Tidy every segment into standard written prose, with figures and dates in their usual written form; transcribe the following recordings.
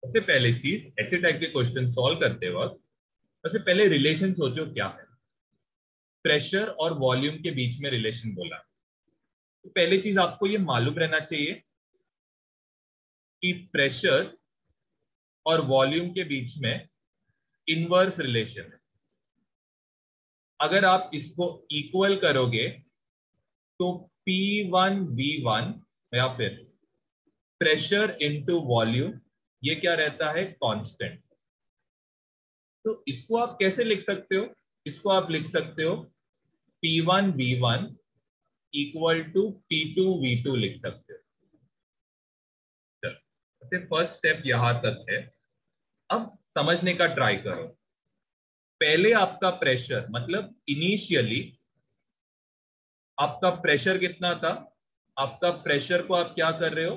सबसे पहले चीज ऐसे टाइप के क्वेश्चन सॉल्व करते वक्त सबसे पहले रिलेशन सोचो क्या है। प्रेशर और वॉल्यूम के बीच में रिलेशन बोला, तो पहली चीज आपको ये मालूम रहना चाहिए कि प्रेशर और वॉल्यूम के बीच में इनवर्स रिलेशन है। अगर आप इसको इक्वल करोगे तो P1V1 या फिर प्रेशर इनटू वॉल्यूम, ये क्या रहता है, कांस्टेंट। तो इसको आप कैसे लिख सकते हो? इसको आप लिख सकते हो P1V1 इक्वल टू P2V2 लिख सकते हो। चलो, फर्स्ट स्टेप यहां तक है। अब समझने का ट्राई करो। पहले आपका प्रेशर मतलब इनिशियली आपका प्रेशर कितना था? आपका प्रेशर को आप क्या कर रहे हो?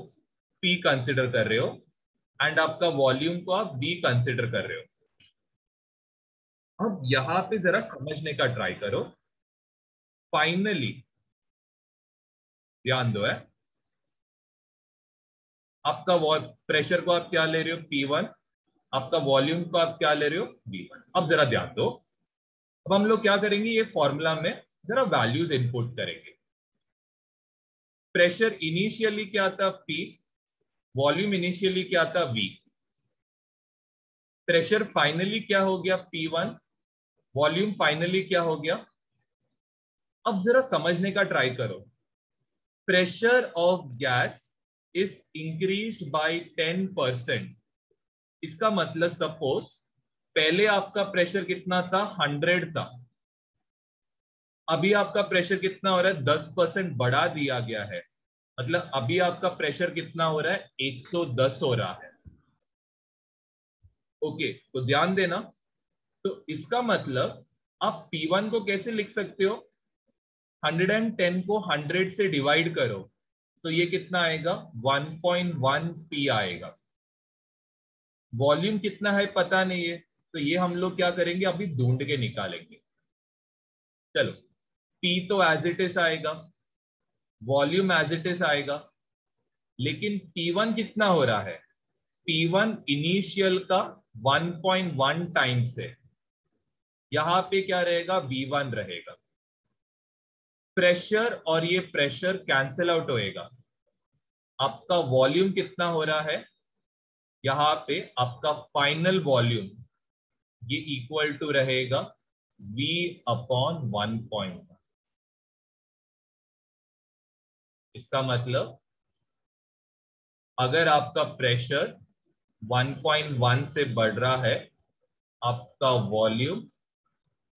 P कंसिडर कर रहे हो, एंड आपका वॉल्यूम को आप V कंसिडर कर रहे हो। अब यहां पे जरा समझने का ट्राई करो। फाइनली ध्यान दो है, आपका प्रेशर को आप क्या ले रहे हो? P1। आपका वॉल्यूम को आप क्या ले रहे हो? V1। अब जरा ध्यान दो। अब हम लोग क्या करेंगे, ये फॉर्मूला में जरा वैल्यूज इनपुट करेंगे। प्रेशर इनिशियली क्या था? P। वॉल्यूम इनिशियली क्या था? V। प्रेशर फाइनली क्या हो गया? P1। वॉल्यूम फाइनली क्या हो गया? अब जरा समझने का ट्राई करो। Pressure of gas is increased by 10%। इसका मतलब सपोज पहले आपका प्रेशर कितना था? 100 था। अभी आपका प्रेशर कितना हो रहा है? 10% बढ़ा दिया गया है। मतलब अभी आपका प्रेशर कितना हो रहा है? 110 हो रहा है। ओके, तो ध्यान देना। तो इसका मतलब आप P1 को कैसे लिख सकते हो? 110 को 100 से डिवाइड करो तो ये कितना आएगा? 1.1 P आएगा। वॉल्यूम कितना है पता नहीं है, तो ये हम लोग क्या करेंगे, अभी ढूंढ के निकालेंगे। चलो, P तो एज इट इज आएगा, वॉल्यूम एज इट इज आएगा, लेकिन P1 कितना हो रहा है? P1 इनिशियल का 1.1 टाइम्स है। यहां पे क्या रहेगा? V1 रहेगा। प्रेशर और ये प्रेशर कैंसिल आउट होएगा। आपका वॉल्यूम कितना हो रहा है? यहां पे आपका फाइनल वॉल्यूम ये इक्वल टू रहेगा V अपॉन 1.1। इसका मतलब अगर आपका प्रेशर 1.1 से बढ़ रहा है, आपका वॉल्यूम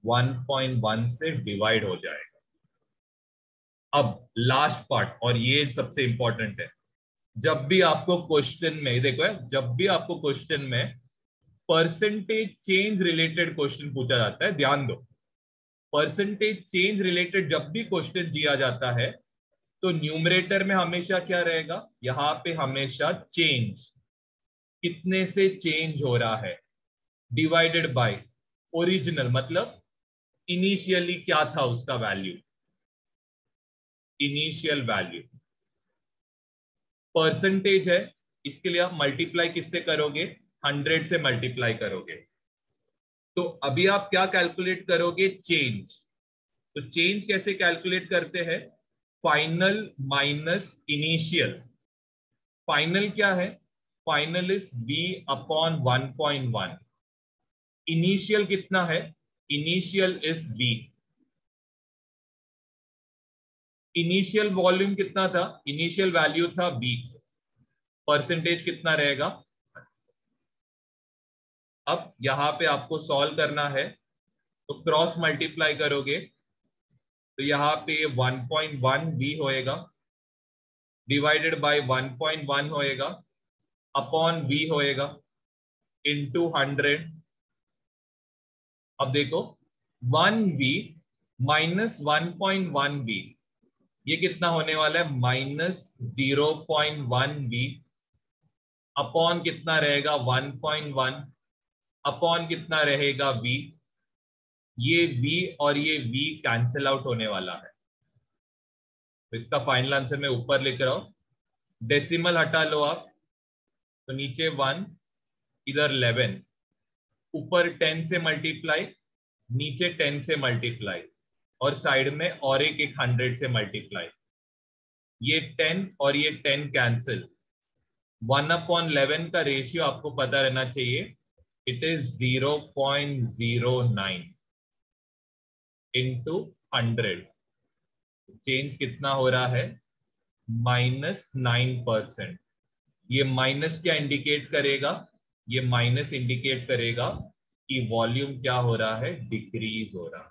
1.1 से डिवाइड हो जाएगा। अब लास्ट पार्ट, और ये सबसे इंपॉर्टेंट है। जब भी आपको क्वेश्चन में देखो, जब भी आपको क्वेश्चन में परसेंटेज चेंज रिलेटेड क्वेश्चन पूछा जाता है, ध्यान दो, परसेंटेज चेंज रिलेटेड जब भी क्वेश्चन दिया जाता है तो न्यूमरेटर में हमेशा क्या रहेगा? यहां पे हमेशा चेंज, कितने से चेंज हो रहा है, डिवाइडेड बाय ओरिजिनल, मतलब इनिशियली क्या था उसका वैल्यू, इनिशियल वैल्यू। परसेंटेज है, इसके लिए आप मल्टीप्लाई किससे करोगे? 100 से मल्टीप्लाई करोगे। तो अभी आप क्या कैलकुलेट करोगे? चेंज। तो चेंज कैसे कैलकुलेट करते हैं? Final minus initial. फाइनल क्या है? Final is V upon 1.1। Initial कितना है? Initial is V। Initial volume कितना था? इनिशियल वैल्यू था V। परसेंटेज कितना रहेगा? अब यहां पे आपको सॉल्व करना है, तो क्रॉस मल्टीप्लाई करोगे तो यहाँ पे 1.1 V होएगा, डिवाइडेड बाय 1.1 होएगा, अपॉन V होएगा, इंटू 100। अब देखो 1V माइनस 1.1V, ये कितना होने वाला है? माइनस 0.1V, अपॉन कितना रहेगा? 1.1, अपॉन कितना रहेगा? V। ये V और ये V कैंसिल आउट होने वाला है। तो इसका फाइनल आंसर मैं ऊपर लिख रहा हूं, डेसिमल हटा लो आप, तो नीचे 1, इधर 11, ऊपर 10 से मल्टीप्लाई, नीचे 10 से मल्टीप्लाई, और साइड में और एक 100 से मल्टीप्लाई। ये 10 और ये 10 कैंसिल। 1/11 का रेशियो आपको पता रहना चाहिए, इट इज 0.09 इंटू 100। चेंज कितना हो रहा है? -9%। ये माइनस क्या इंडिकेट करेगा? ये माइनस इंडिकेट करेगा कि वॉल्यूम क्या हो रहा है? डिक्रीज हो रहा है।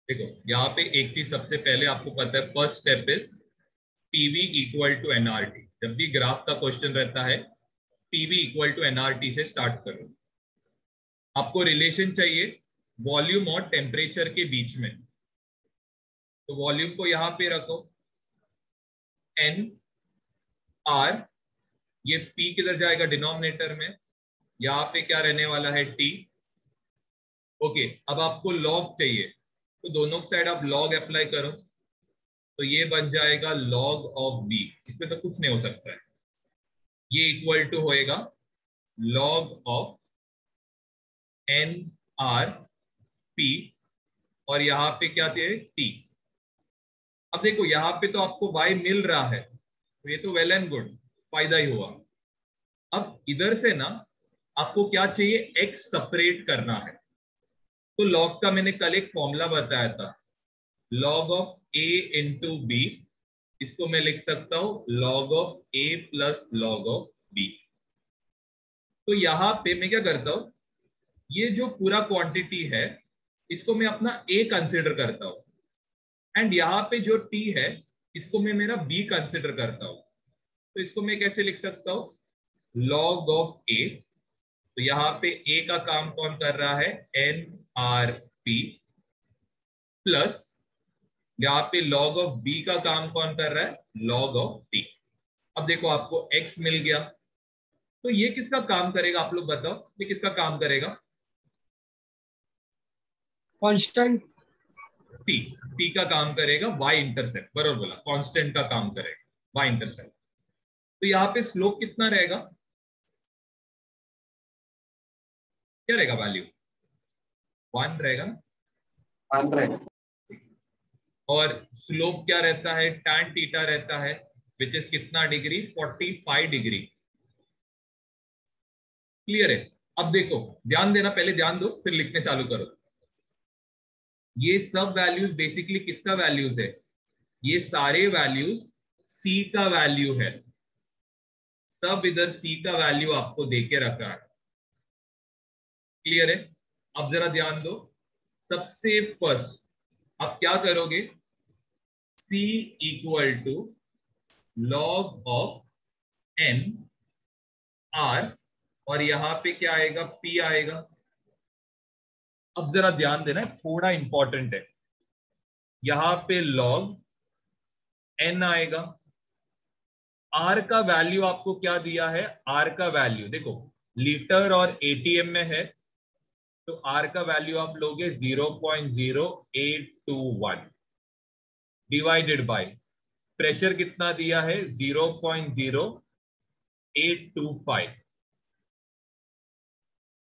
देखो यहाँ पे एक चीज सबसे पहले आपको पता है, first step is PV equal to nRT. जब भी ग्राफ का क्वेश्चन रहता है, पीवी इक्वल टू एनआरटी से स्टार्ट करो। आपको रिलेशन चाहिए वॉल्यूम और टेम्परेचर के बीच में, तो वॉल्यूम को यहां पे रखो, एन आर, ये पी किधर जाएगा? डिनोमिनेटर में। यहाँ पे क्या रहने वाला है? टी। ओके, अब आपको लॉग चाहिए, तो दोनों साइड आप लॉग अप्लाई करो, तो ये बन जाएगा लॉग ऑफ बी। इसमें तो कुछ नहीं हो सकता है। ये इक्वल टू होएगा log of n R P, और यहाँ पे क्या थे? टी। अब देखो यहाँ पे तो आपको y मिल रहा है, तो ये तो वेल एंड गुड, फायदा ही हुआ। अब इधर से ना आपको क्या चाहिए? x सेपरेट करना है। तो लॉग का मैंने कल एक फॉर्मूला बताया था, log of a into b. इसको मैं लिख सकता हूं log of a plus log of b। तो यहां पे मैं क्या करता हूं, ये जो पूरा क्वांटिटी है इसको मैं अपना a कंसिडर करता हूं, एंड यहाँ पे जो t है इसको मैं मेरा b कंसिडर करता हूं। तो इसको मैं कैसे लिख सकता हूं? Log of a। तो यहाँ पे a का काम कौन कर रहा है? एन आर पी, प्लस यहाँ पे लॉग ऑफ b का काम कौन कर रहा है? Log of t। अब देखो आपको x मिल गया, तो ये किसका काम करेगा? आप लोग बताओ, ये किसका काम करेगा? कांस्टेंट। सी का काम करेगा, y इंटरसेप्ट। बरोबर बोला, कांस्टेंट का काम करेगा y इंटरसेप्ट। तो यहाँ पे स्लोप कितना रहेगा? क्या रहेगा वैल्यू? 1 रहेगा ना? 100। और स्लोप क्या रहता है? tan थीटा रहता है, विच इज कितना डिग्री? 45 डिग्री। क्लियर है? अब देखो, ध्यान देना, पहले ध्यान दो फिर लिखने चालू करो। ये सब वैल्यूज बेसिकली किसका वैल्यूज है? ये सारे वैल्यूज c का वैल्यू है। सब इधर c का वैल्यू आपको देके रखा है। क्लियर है? अब जरा ध्यान दो, सबसे फर्स्ट आप क्या करोगे? c equal to log of n r, और यहां पे क्या आएगा? p आएगा। अब जरा ध्यान देना, थोड़ा इंपॉर्टेंट है, यहां पे log n आएगा। r का वैल्यू आपको क्या दिया है? r का वैल्यू देखो, लीटर और एटीएम में है, तो r का वैल्यू आप लोगे 0.0821 डिवाइडेड बाय प्रेशर कितना दिया है? 0.0825।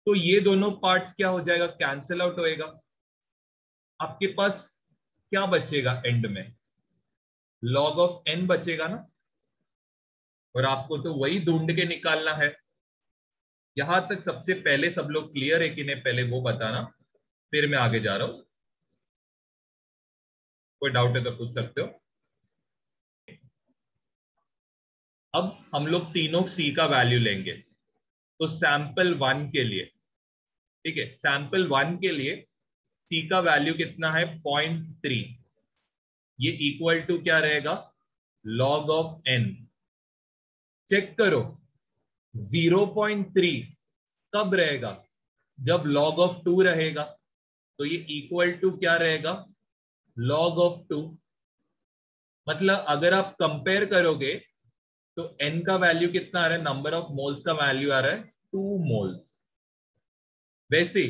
तो ये दोनों पार्ट्स क्या हो जाएगा? कैंसिल आउट होएगा। आपके पास क्या बचेगा एंड में? लॉग ऑफ n बचेगा ना, और आपको तो वही ढूंढ के निकालना है। यहां तक सबसे पहले सब लोग क्लियर है कि नहीं? पहले वो बताना, फिर मैं आगे जा रहा हूं। कोई डाउट है तो पूछ सकते हो। अब हम लोग तीनों सी का वैल्यू लेंगे, तो सैंपल 1 के लिए, ठीक है, सैंपल 1 के लिए सी का वैल्यू कितना है? 0.3। ये इक्वल टू क्या रहेगा? Log of N. चेक करो, 0.3 कब रहेगा? जब log ऑफ 2 रहेगा, तो ये इक्वल टू क्या रहेगा? log of 2। मतलब अगर आप कंपेयर करोगे तो n का वैल्यू कितना आ रहा है? नंबर ऑफ मोल्स का वैल्यू आ रहा है 2 मोल्स। वैसे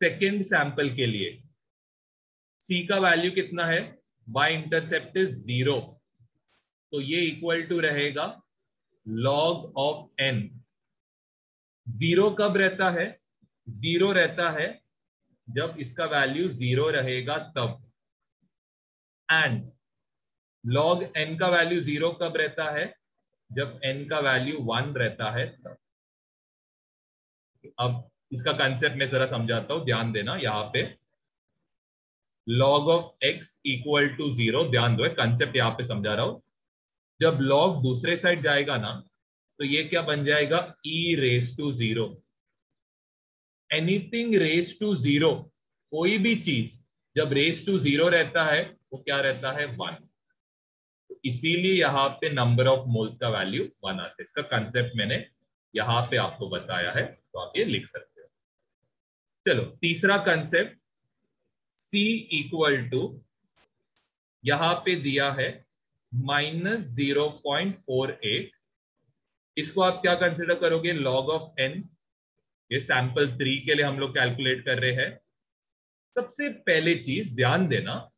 सेकेंड सैंपल के लिए c का वैल्यू कितना है? y इंटरसेप्ट इज 0, तो ये इक्वल टू रहेगा log ऑफ n। जीरो कब रहता है? जीरो रहता है जब इसका वैल्यू जीरो रहेगा तब। एंड log n का वैल्यू जीरो कब रहता है? जब n का वैल्यू 1 रहता है तब। अब इसका कंसेप्ट मैं जरा समझाता हूं, ध्यान देना। यहाँ पे log of x equal to zero, ध्यान दो, कंसेप्ट यहाँ पे समझा रहा हूं। जब log दूसरे साइड जाएगा ना, तो ये क्या बन जाएगा? e raise to zero. Anything raise to zero, कोई भी चीज जब रेस टू जीरो रहता है वो क्या रहता है? 1। इसीलिए यहाँ पे नंबर ऑफ मोल्स का वैल्यू 1 आता है। इसका कंसेप्ट मैंने यहाँ पे आपको बताया है, तो आप ये लिख सकते हो। चलो तीसरा कंसेप्ट, C इक्वल टू, यहां पे दिया है -0.48। इसको आप क्या कंसिडर करोगे? log of n। ये सैंपल 3 के लिए हम लोग कैलकुलेट कर रहे हैं। सबसे पहले चीज ध्यान देना,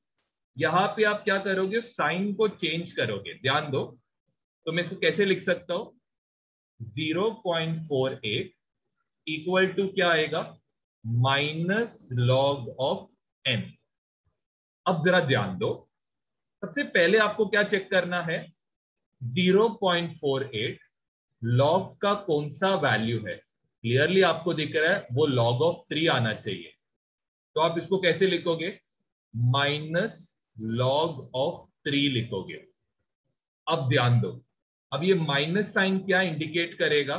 यहां पे आप क्या करोगे? साइन को चेंज करोगे। ध्यान दो, तो मैं इसको कैसे लिख सकता हूं? 0.48 इक्वल टू क्या आएगा? -log of n। अब जरा ध्यान दो, सबसे पहले आपको क्या चेक करना है? 0.48 log का कौन सा वैल्यू है? क्लियरली आपको दिख रहा है वो log ऑफ 3 आना चाहिए। तो आप इसको कैसे लिखोगे? -log ऑफ 3 लिखोगे। अब ध्यान दो, अब ये माइनस साइन क्या इंडिकेट करेगा?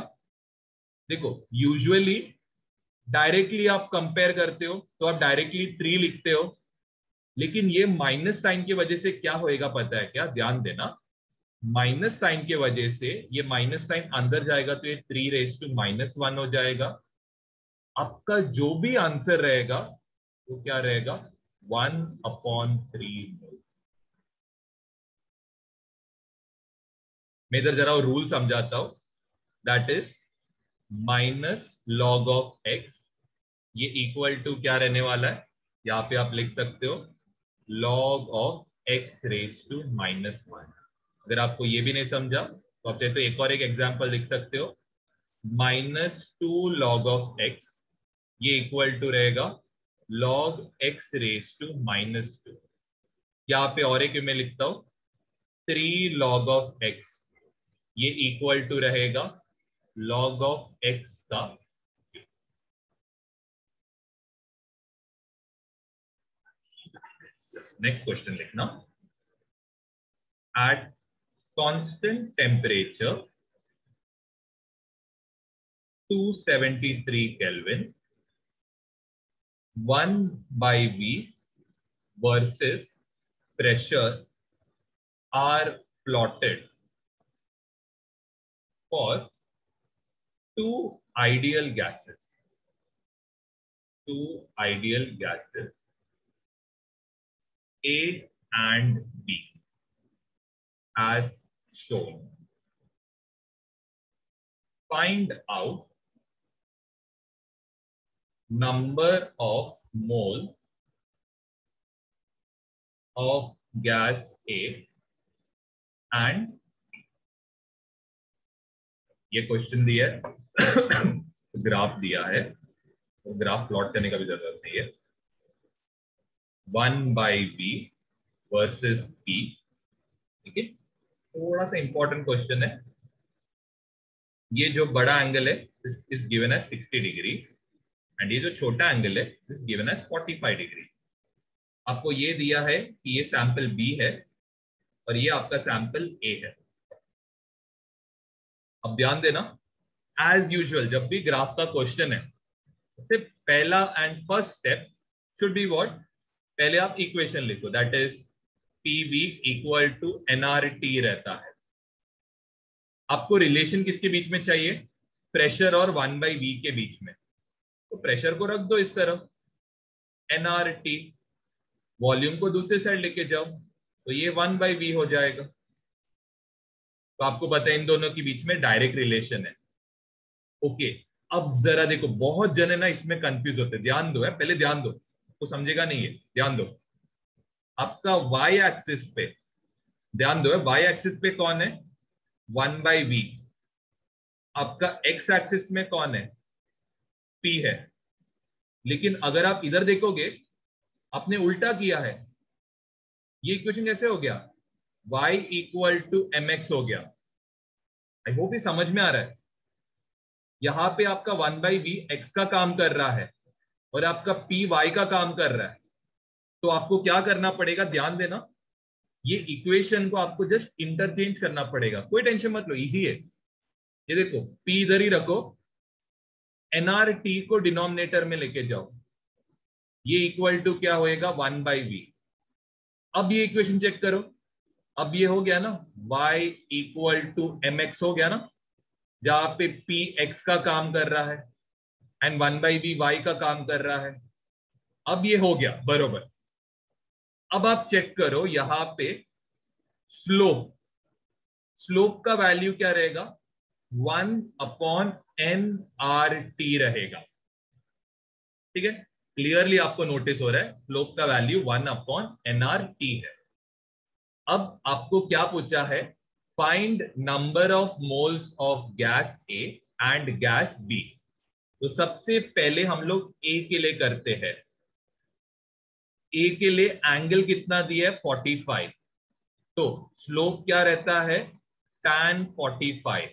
देखो यूजुअली डायरेक्टली आप कंपेयर करते हो तो आप डायरेक्टली 3 लिखते हो, लेकिन ये माइनस साइन की वजह से क्या होएगा पता है क्या? ध्यान देना, माइनस साइन की वजह से ये माइनस साइन अंदर जाएगा तो ये 3 रेस टू -1 हो जाएगा। आपका जो भी आंसर रहेगा वो क्या रहेगा? 1/3 मोल। मैं इधर जरा रूल समझाता हूं। That is -log of x, ये इक्वल टू क्या रहने वाला है? यहाँ पे आप लिख सकते हो log of x raise to -1। अगर आपको ये भी नहीं समझा तो आप चाहे तो एक और एक एग्जांपल लिख सकते हो, -2 log ऑफ x, ये इक्वल टू रहेगा log x रेस टू -2। यहाँ पे और एक मैं लिखता हूं 3 log ऑफ x, ये इक्वल टू रहेगा log ऑफ x का। नेक्स्ट क्वेश्चन लिखना, at constant temperature 273 Kelvin, 1/V versus pressure are plotted for two ideal gases. Two ideal gases A and B as shown. Find out number of moles of gas A and, ये question दिया है graph दिया है, तो graph plot करने का भी जरूरत नहीं है। 1/V वर्सेस P, ठीक है। थोड़ा सा इंपॉर्टेंट क्वेश्चन है। ये जो बड़ा एंगल है is given as 60 degree and ये जो छोटा एंगल है इज गिवन एज 45 डिग्री। आपको ये दिया है कि ये सैंपल B है और ये आपका सैंपल A है। अब ध्यान देना, एज यूजुअल जब भी ग्राफ का क्वेश्चन है, सबसे पहला and first step should be what? पहले आप इक्वेशन लिखो, that is PV equal to nRT रहता है। आपको रिलेशन किसके बीच में चाहिए? प्रेशर और 1/V के बीच में। तो प्रेशर को रख दो इस तरफ, nRT, वॉल्यूम को दूसरे साइड लेके जाओ तो ये 1/V हो जाएगा। तो आपको पता है इन दोनों के बीच में डायरेक्ट रिलेशन है। ओके, अब जरा देखो, बहुत जने ना इसमें कंफ्यूज होते हैं। ध्यान दो, है पहले ध्यान दो, तो समझेगा नहीं है, ध्यान दो। आपका y एक्सिस पे ध्यान दो, वाई एक्सिस पे कौन है 1/v, आपका एक्स एक्सिस में कौन है p है। लेकिन अगर आप इधर देखोगे आपने उल्टा किया है, ये इक्वेशन कैसे हो गया y इक्वल टू mx हो गया। आई होप ये समझ में आ रहा है। यहां पे आपका 1/v x का काम कर रहा है और आपका p y का काम कर रहा है। तो आपको क्या करना पड़ेगा, ध्यान देना, ये इक्वेशन को आपको जस्ट इंटरचेंज करना पड़ेगा, कोई टेंशन मत लो, इजी है। ये देखो p इधर ही रखो, nrt को डिनोमिनेटर में लेके जाओ, ये इक्वल टू क्या होएगा 1/v। अब ये इक्वेशन चेक करो, अब ये हो गया ना y इक्वल टू mx हो गया ना, जहां पे p x का काम कर रहा है एंड 1/v y का काम कर रहा है। अब ये हो गया बरोबर। अब आप चेक करो यहां पे स्लोप, स्लोप का वैल्यू क्या रहेगा 1/nrt रहेगा। ठीक है, क्लियरली आपको नोटिस हो रहा है स्लोप का वैल्यू 1/nrt है। अब आपको क्या पूछा है, find number of moles of gas A and gas B. तो सबसे पहले हम लोग ए के लिए करते हैं। ए के लिए एंगल कितना दिया है 45, तो स्लोप क्या रहता है tan 45,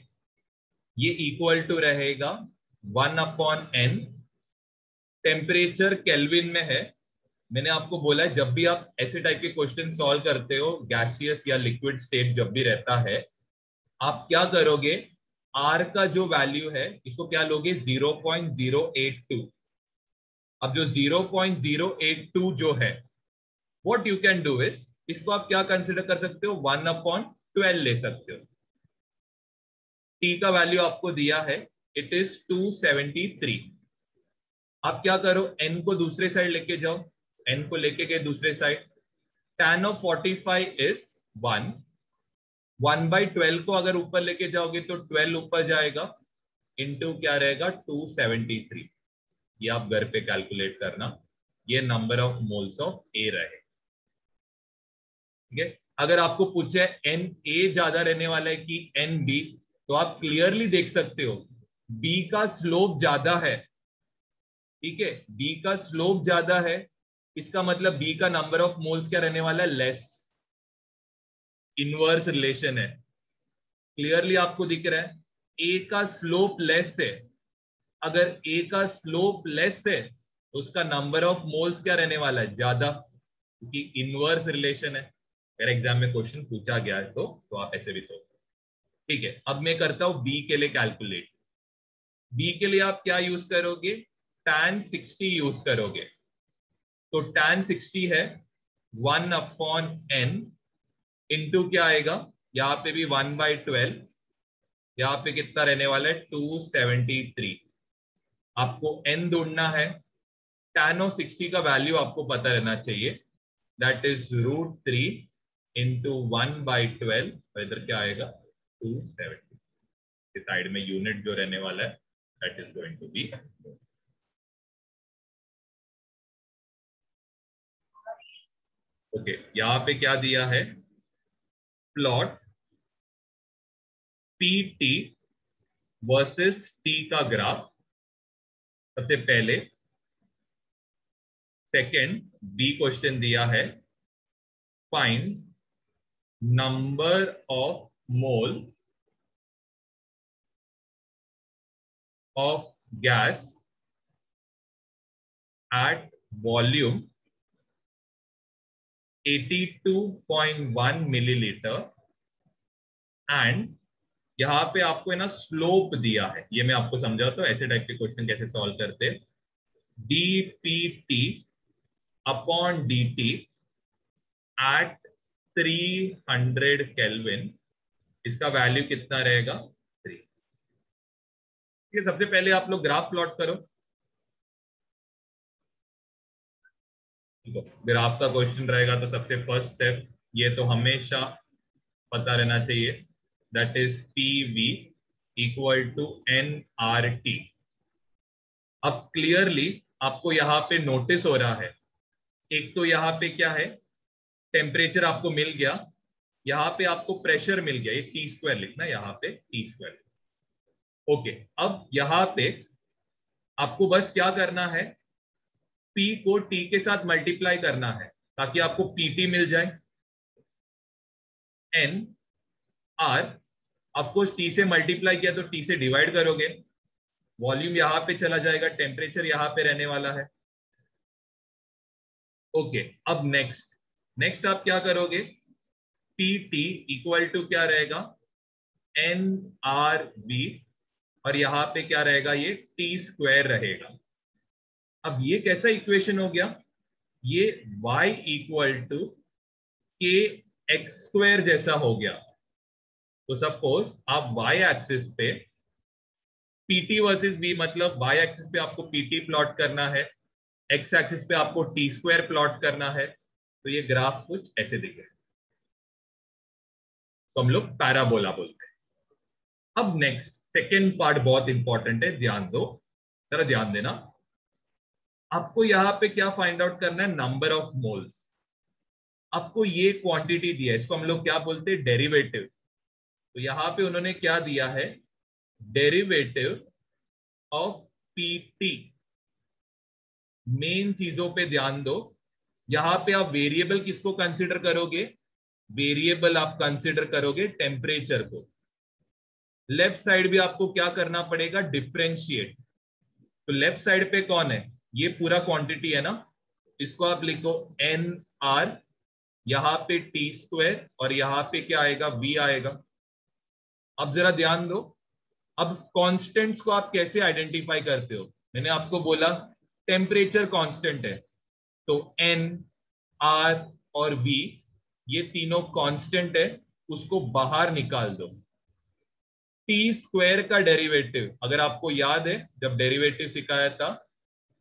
ये इक्वल टू रहेगा 1/n। टेम्परेचर केल्विन में है। मैंने आपको बोला है जब भी आप ऐसे टाइप के क्वेश्चन सॉल्व करते हो, गैसियस या लिक्विड स्टेट जब भी रहता है, आप क्या करोगे, आर का जो वैल्यू है इसको क्या लोगे 0.082। अब जो 0.082 जो है, what you can do is, इसको आप क्या कंसिडर कर सकते हो 1/12 ले सकते हो। टी का वैल्यू आपको दिया है, इट इज 273। आप क्या करो, n को दूसरे साइड लेके जाओ, n को लेके गए दूसरे साइड, tan of 45 is 1, 1/12 को अगर ऊपर लेके जाओगे तो 12 ऊपर जाएगा, इंटू क्या रहेगा 273। ये आप घर पे कैलकुलेट करना, ये नंबर ऑफ मोल्स ऑफ ए रहे। ठीक है, अगर आपको पूछे एन ए ज्यादा रहने वाला है कि एन बी, तो आप क्लियरली देख सकते हो बी का स्लोप ज्यादा है। ठीक है, बी का स्लोप ज्यादा है, इसका मतलब बी का नंबर ऑफ मोल्स क्या रहने वाला है लेस, इनवर्स रिलेशन है। क्लियरली आपको दिख रहा है ए का स्लोप लेस है, अगर ए का स्लोप लेस है तो उसका नंबर ऑफ मोल्स क्या रहने वाला है ज्यादा, क्योंकि इनवर्स रिलेशन है। अगर एग्जाम में क्वेश्चन पूछा गया है तो आप ऐसे भी सोच सकते। ठीक है, अब मैं करता हूं बी के लिए कैलकुलेट। बी के लिए आप क्या यूज करोगे, tan 60 यूज करोगे। तो tan 60 है 1/n इंटू क्या आएगा, यहां पे भी 1/12, यहां पे कितना रहने वाला है 273। आपको n ढूंढना है, tan of 60 का वैल्यू आपको पता रहना चाहिए, दैट इज √3 इंटू 1/12, इधर क्या आएगा 270। साइड में यूनिट जो रहने वाला है that is going to be. Okay, यहां पे क्या दिया है, प्लॉट PT वर्सेस T का ग्राफ सबसे पहले। सेकंड बी क्वेश्चन दिया है, find number of moles of gas at volume 82.1 millilitre and यहां पे आपको है ना स्लोप दिया है। ये मैं आपको समझाता हूं ऐसे टाइप के क्वेश्चन कैसे सॉल्व करते हैं। dpt upon dt at 300 kelvin, इसका वैल्यू कितना रहेगा 3। ठीक है, सबसे पहले आप लोग ग्राफ प्लॉट करो। ग्राफ का क्वेश्चन रहेगा तो सबसे फर्स्ट स्टेप ये तो हमेशा पता रहना चाहिए, that is PV equal to nRT। अब क्लियरली आपको यहां पे नोटिस हो रहा है, एक तो यहां पे क्या है, टेम्परेचर आपको मिल गया यहाँ पे आपको प्रेशर मिल गया, ये टी स्क्वायर लिखना, यहाँ पे टी स्क्वायर। ओके, अब यहाँ पे आपको बस क्या करना है, P को T के साथ मल्टीप्लाई करना है ताकि आपको PT मिल जाए। N R आपको T से मल्टीप्लाई किया तो T से डिवाइड करोगे, वॉल्यूम यहाँ पे चला जाएगा, टेम्परेचर यहाँ पे रहने वाला है। ओके, अब नेक्स्ट आप क्या करोगे, PT इक्वल टू क्या रहेगा, NRV, और यहाँ पे क्या रहेगा, ये टी स्क्वायर रहेगा। अब ये कैसा इक्वेशन हो गया, ये y इक्वल टू के एक्स स्क्वायर जैसा हो गया। तो सपोज आप y एक्सिस पे PT वर्सेस v, मतलब y एक्सिस पे आपको PT प्लॉट करना है, x एक्सिस पे आपको टी स्क्वायर प्लॉट करना है, तो ये ग्राफ कुछ ऐसे दिखे, तो हम लोग पैराबोला बोलते हैं। अब नेक्स्ट सेकेंड पार्ट बहुत इंपॉर्टेंट है, ध्यान दो, जरा ध्यान देना। आपको यहाँ पे क्या फाइंड आउट करना है, नंबर ऑफ मोल्स। आपको ये क्वांटिटी दिया है, इसको हम लोग क्या बोलते हैं, डेरिवेटिव। तो यहाँ पे उन्होंने क्या दिया है, डेरिवेटिव ऑफ PT। मेन चीजों पे ध्यान दो, यहाँ पे आप वेरिएबल किसको कंसिडर करोगे, वेरिएबल आप कंसिडर करोगे टेम्परेचर को। लेफ्ट साइड भी आपको क्या करना पड़ेगा, डिफरेंशिएट। तो लेफ्ट साइड पे कौन है, ये पूरा क्वांटिटी है ना, इसको आप लिखो NR, यहाँ पे टी स्क्वायर, और यहाँ पे क्या आएगा, V आएगा। अब जरा ध्यान दो, अब कॉन्स्टेंट्स को आप कैसे आइडेंटिफाई करते हो, मैंने आपको बोला टेम्परेचर कांस्टेंट है, तो N, R और V ये तीनों कांस्टेंट है, उसको बाहर निकाल दो। टी स्क्वायर का डेरिवेटिव, अगर आपको याद है जब डेरिवेटिव सिखाया था,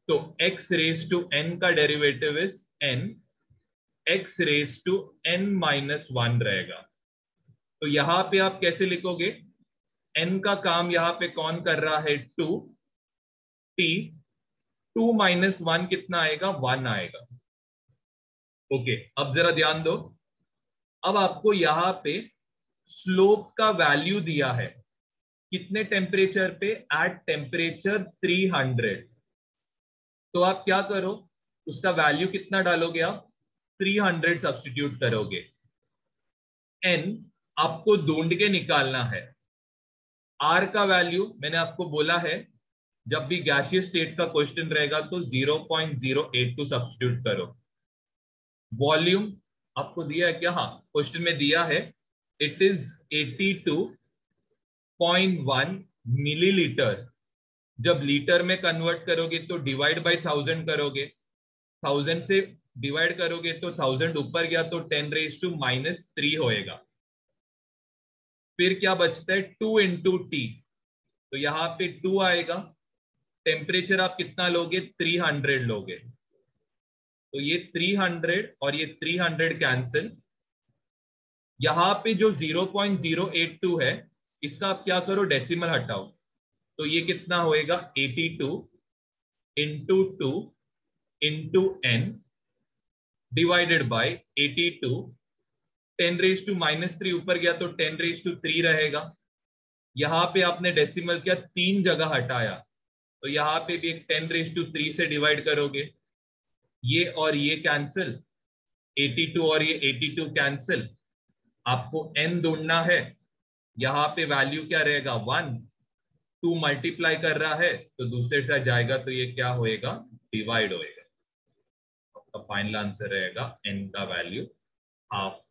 तो x रेज टू n का derivative is n, x raise to n minus 1 रहेगा। तो यहां पे आप कैसे लिखोगे, n का काम यहां पे कौन कर रहा है, 2, t, 2 माइनस 1 कितना आएगा, 1 आएगा। ओके, अब जरा ध्यान दो, अब आपको यहां पे स्लोप का वैल्यू दिया है, कितने टेम्परेचर पे, एट टेम्परेचर 300। तो आप क्या करो, उसका वैल्यू कितना डालोगे, आप 300 सब्स्टिट्यूट करोगे। N आपको ढूंढ के निकालना है। R का वैल्यू मैंने आपको बोला है, जब भी गैसियस स्टेट का क्वेश्चन रहेगा तो 0.082 सब्स्टिट्यूट करो। वॉल्यूम आपको दिया है क्या, हाँ क्वेश्चन में दिया है, इट इज 82.1 मिलीलीटर। जब लीटर में कन्वर्ट करोगे तो डिवाइड बाय 1000 करोगे, 1000 से डिवाइड करोगे तो 1000 ऊपर गया तो 10⁻³ होएगा। फिर क्या बचता है, 2 इंटू टी, तो यहाँ पे 2 आएगा। टेम्परेचर आप कितना लोगे, 300 लोगे, तो ये 300 और ये 300 कैंसिल। यहाँ पे जो 0.082 है, इसका आप क्या करो, डेसिमल हटाओ, तो ये कितना होएगा, 82 into 2 into n divided by 82, 10⁻³ ऊपर गया तो 10⁻³ रहेगा। यहाँ पे आपने डेसिमल किया, 3 जगह हटाया, तो यहाँ पे भी एक 10⁻³ से डिवाइड करोगे, ये और ये कैंसिल, 82 और ये 82 कैंसिल। आपको n ढूंढना है, यहाँ पे वैल्यू क्या रहेगा, 1, 2 मल्टीप्लाई कर रहा है तो दूसरे साइड जाएगा, तो ये क्या होएगा, डिवाइड होएगा। आपका फाइनल आंसर रहेगा n का वैल्यू ½